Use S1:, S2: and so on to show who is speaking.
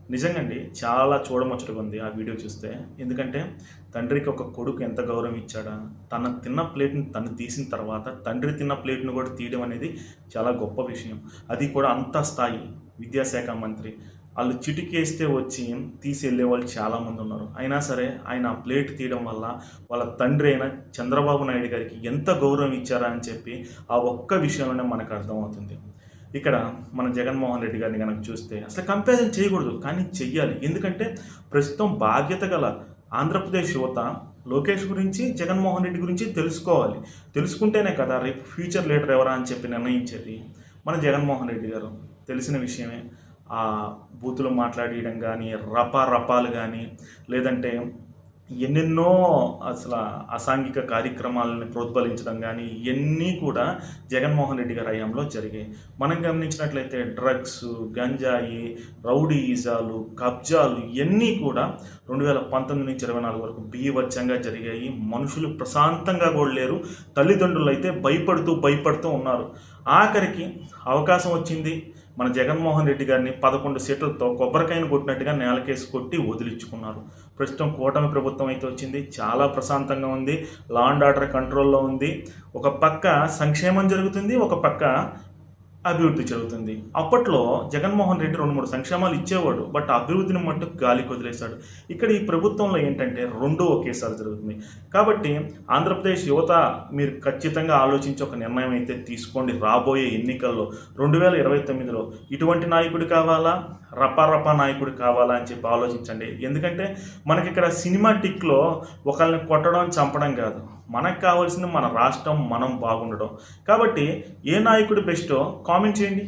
S1: నిజంగండి. చాలా చూడముచ్చటగా ఉంది ఆ వీడియో చూస్తే. ఎందుకంటే తండ్రికి ఒక కొడుకు ఎంత గౌరవం ఇచ్చాడా, తను తిన్న ప్లేట్‌ని తను తీసిన తర్వాత తండ్రి తిన్న ప్లేట్‌ని కూడా తీయడం అనేది చాలా గొప్ప విషయం. అది కూడా అంత స్థాయి విద్యాశాఖ మంత్రి. ఆళ్ళు చిటికేస్తే వచ్చి తీసి ఎళ్ళేవాళ్ళు చాలామందున్నారు. అయినా సరే ఆయన ఆ ప్లేట్ తీయడం వల్ల వాళ్ళ తండ్రి అయిన చంద్రబాబు నాయుడు గారికి ఎంత గౌరవం ఇచ్చారా అని చెప్పి ఆ ఒక్క విషయంలోనే మనకు అర్థమవుతుంది. ఇక్కడ మన జగన్మోహన్ రెడ్డి గారిని గనక చూస్తే అసలు కంపారిజన్ చేయకూడదు. కానీ చెయ్యాలి. ఎందుకంటే ప్రస్తుతం బాధ్యత గల ఆంధ్రప్రదేశ్ యువత లోకేష్ గురించి, జగన్మోహన్ రెడ్డి గురించి తెలుసుకోవాలి. తెలుసుకుంటేనే కదా రేపు ఫ్యూచర్ లీడర్ ఎవరా అని చెప్పి నిర్ణయించేది. మన జగన్మోహన్ రెడ్డి గారు తెలిసిన విషయమే. బూతులు మాట్లాడియడం గానీ, రపాలు గానీ, లేదంటే ఎన్నెన్నో అసల అసాంఘిక కార్యక్రమాలను ప్రోద్బలించడం గానీ, ఇయన్నీ కూడా జగన్మోహన్ రెడ్డి గారి హయాంలో జరిగాయి. మనం గమనించినట్లయితే డ్రగ్స్, గంజాయి, రౌడీయిజాలు, కబ్జాలు ఇయన్నీ కూడా 2019 నుంచి 24 వరకు బీభత్సంగా జరిగాయి. మనుషులు ప్రశాంతంగా కూడా లేరు. తల్లిదండ్రులైతే భయపడుతూ ఉన్నారు. ఆఖరికి అవకాశం వచ్చింది. మన జగన్మోహన్ రెడ్డి గారిని 11 సీట్లతో కొబ్బరికాయను కొట్టినట్టుగా నేలకేసి కొట్టి వదిలించుకున్నారు. ప్రస్తుతం కూటమి ప్రభుత్వం అయితే వచ్చింది. చాలా ప్రశాంతంగా ఉంది. లా అండ్ ఆర్డర్ కంట్రోల్లో ఉంది. ఒక పక్క సంక్షేమం జరుగుతుంది. ఒక పక్క అభివృద్ధి జరుగుతుంది. అప్పట్లో జగన్మోహన్ రెడ్డి 2, 3 సంక్షేమాలు ఇచ్చేవాడు. బట్ అభివృద్ధిని మట్టుకు గాలికి వదిలేశాడు. ఇక్కడ ఈ ప్రభుత్వంలో ఏంటంటే రెండూ ఒకేసారి జరుగుతుంది. కాబట్టి ఆంధ్రప్రదేశ్ యువత మీరు ఖచ్చితంగా ఆలోచించి ఒక నిర్ణయం అయితే తీసుకోండి. రాబోయే ఎన్నికల్లో 2029లో ఇటువంటి నాయకుడు కావాలా, రపా నాయకుడు కావాలా అని చెప్పి ఆలోచించండి. ఎందుకంటే మనకిక్కడ సినిమాటిక్లో ఒకళ్ళని కొట్టడం, చంపడం కాదు. మనకు కావాల్సింది మన రాష్ట్రం, మనం బాగుండడం. కాబట్టి ఏ నాయకుడు బెస్టో కామెంట్ చేయండి.